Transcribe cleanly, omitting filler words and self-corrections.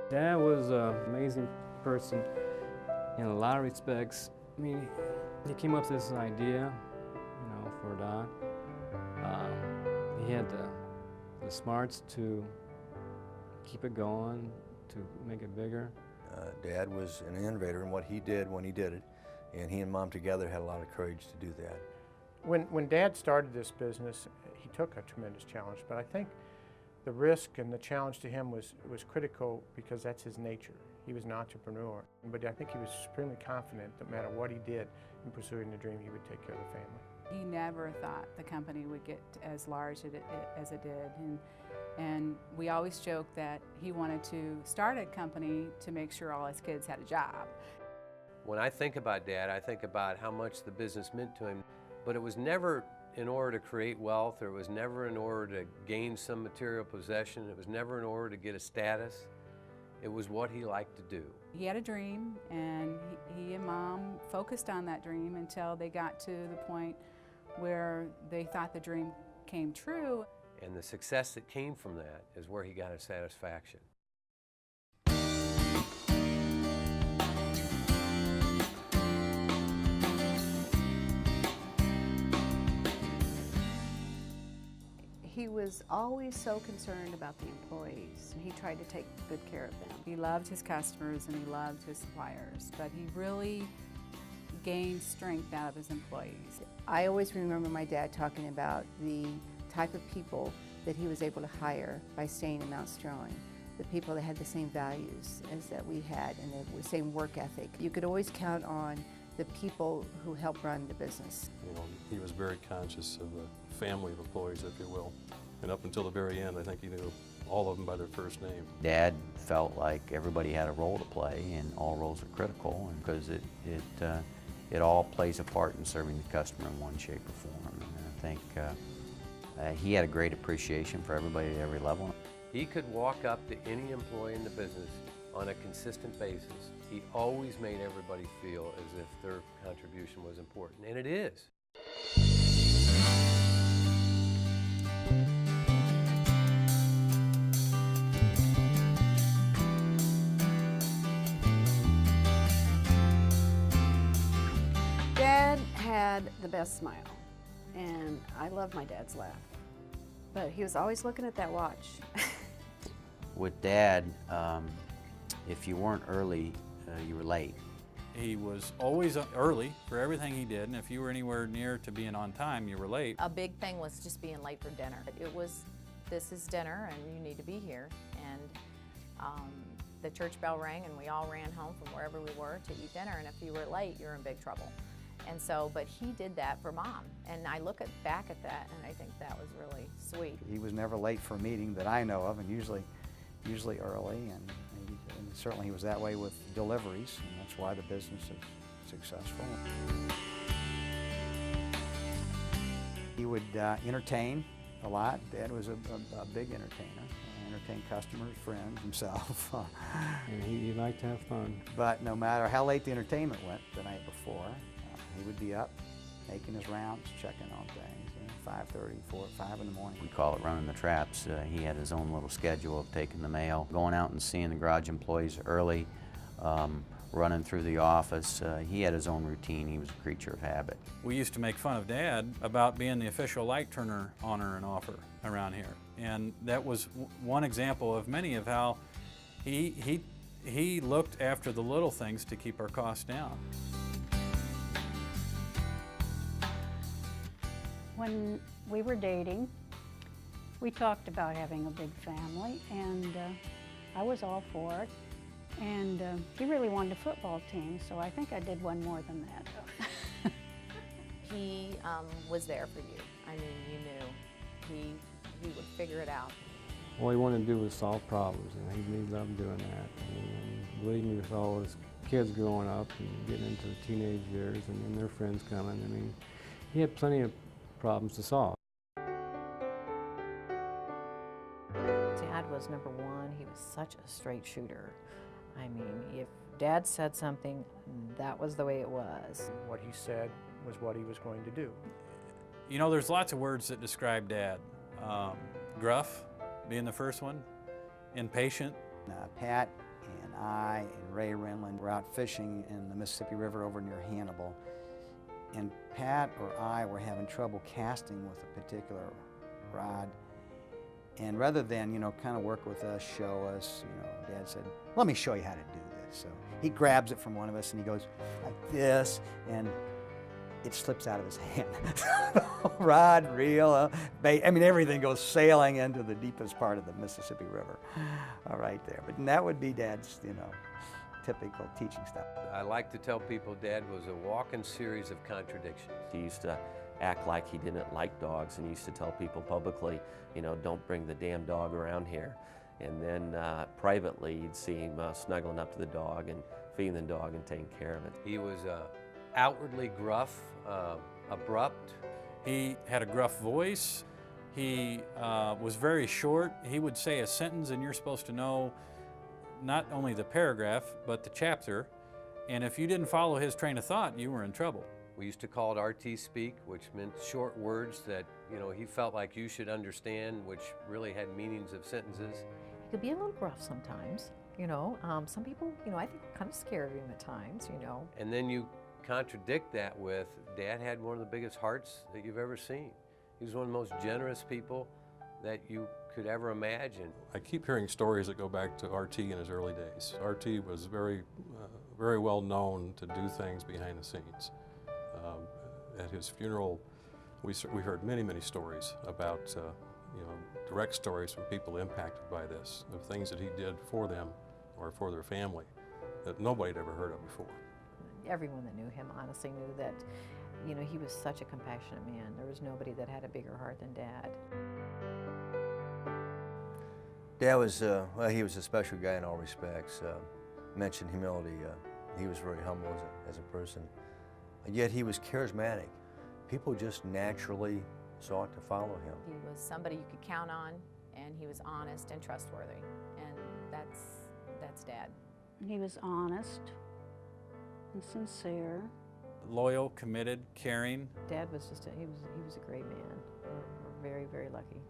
Dad was an amazing person in a lot of respects. I mean, he came up with this idea, for Doc. He had the smarts to keep it going, to make it bigger. Dad was an innovator in what he did when he did it, and he and Mom together had a lot of courage to do that. When Dad started this business, he took a tremendous challenge, but I think the risk and the challenge to him was critical because that's his nature. He was an entrepreneur, but I think he was supremely confident that no matter what he did in pursuing the dream, he would take care of the family. He never thought the company would get as large as it did. And we always joked that he wanted to start a company to make sure all his kids had a job. When I think about Dad, I think about how much the business meant to him, but it was never in order to create wealth, or it was never in order to gain some material possession, it was never in order to get a status. It was what he liked to do. He had a dream, and he and Mom focused on that dream until they got to the point where they thought the dream came true. And the success that came from that is where he got his satisfaction. He was always so concerned about the employees, and he tried to take good care of them. He loved his customers and he loved his suppliers, but he really gained strength out of his employees. I always remember my dad talking about the type of people that he was able to hire by staying in Mount Sterling, the people that had the same values as that we had and the same work ethic. You could always count on the people who helped run the business. He was very conscious of the family of employees, if you will. And up until the very end, I think he knew all of them by their first name. Dad felt like everybody had a role to play, and all roles are critical, and because it all plays a part in serving the customer in one shape or form. And I think he had a great appreciation for everybody at every level. He could walk up to any employee in the business on a consistent basis. He always made everybody feel as if their contribution was important, and it is. Dad had the best smile, and I love my dad's laugh, but he was always looking at that watch. With Dad, if you weren't early, you were late. He was always early for everything he did, and if you were anywhere near to being on time, you were late. A big thing was just being late for dinner. It was, this is dinner and you need to be here. And the church bell rang and we all ran home from wherever we were to eat dinner, and if you were late, you're in big trouble. And so, but he did that for Mom, and I look back at that and I think that was really sweet. He was never late for a meeting that I know of, and usually early, and certainly he was that way with deliveries, and that's why the business is successful. He would entertain a lot. Dad was a big entertainer. Entertain customers, friends, himself. And he liked to have fun. But no matter how late the entertainment went the night before, he would be up, making his rounds, checking on things. 5:30, 4, 5 in the morning. We call it running the traps. He had his own little schedule of taking the mail, going out and seeing the garage employees early, running through the office. He had his own routine. He was a creature of habit. We used to make fun of Dad about being the official light turner, honor, and offer around here. And that was one example of many of how he looked after the little things to keep our costs down. When we were dating, we talked about having a big family, and I was all for it. And he really wanted a football team, so I think I did one more than that. He was there for you. I mean, you knew. He would figure it out. All he wanted to do was solve problems, and he loved doing that. And believe me, with all his kids growing up and getting into the teenage years and then their friends coming, I mean, he had plenty of problems to solve. Dad was number one. He was such a straight shooter. I mean, if Dad said something, that was the way it was. What he said was what he was going to do. You know, there's lots of words that describe Dad. Gruff being the first one, impatient. Pat I and Ray Renlund were out fishing in the Mississippi River over near Hannibal, and Pat or I were having trouble casting with a particular rod. And rather than, you know, kind of work with us, show us, you know, Dad said, let me show you how to do this. So he grabs it from one of us and he goes like this, and it slips out of his hand. Rod, reel, bait, I mean, everything goes sailing into the deepest part of the Mississippi River. Right there. But that would be Dad's, you know, typical teaching style. I like to tell people Dad was a walking series of contradictions. He used to act like he didn't like dogs, and he used to tell people publicly, you know, don't bring the damn dog around here. And then privately, you'd see him snuggling up to the dog and feeding the dog and taking care of it. He was outwardly gruff, abrupt. He had a gruff voice. He was very short. He would say a sentence and you're supposed to know not only the paragraph, but the chapter. And if you didn't follow his train of thought, you were in trouble. We used to call it RT speak, which meant short words that, you know, he felt like you should understand, which really had meanings of sentences. He could be a little gruff sometimes, you know. Some people, you know, I think are kind of scared of him at times, you know. And then you contradict that with, Dad had one of the biggest hearts that you've ever seen. He was one of the most generous people that you could ever imagine. I keep hearing stories that go back to RT in his early days. RT was very well known to do things behind the scenes. At his funeral, we heard many, many stories about, you know, direct stories from people impacted by this, of things that he did for them or for their family that nobody had ever heard of before. Everyone that knew him honestly knew that, you know, he was such a compassionate man. There was nobody that had a bigger heart than Dad. Dad was, well, he was a special guy in all respects. Mentioned humility. He was very humble as a person. And yet he was charismatic. People just naturally sought to follow him. He was somebody you could count on, and he was honest and trustworthy, and that's Dad. He was honest and sincere. Loyal, committed, caring. Dad was just he was a great man. We're very, very lucky.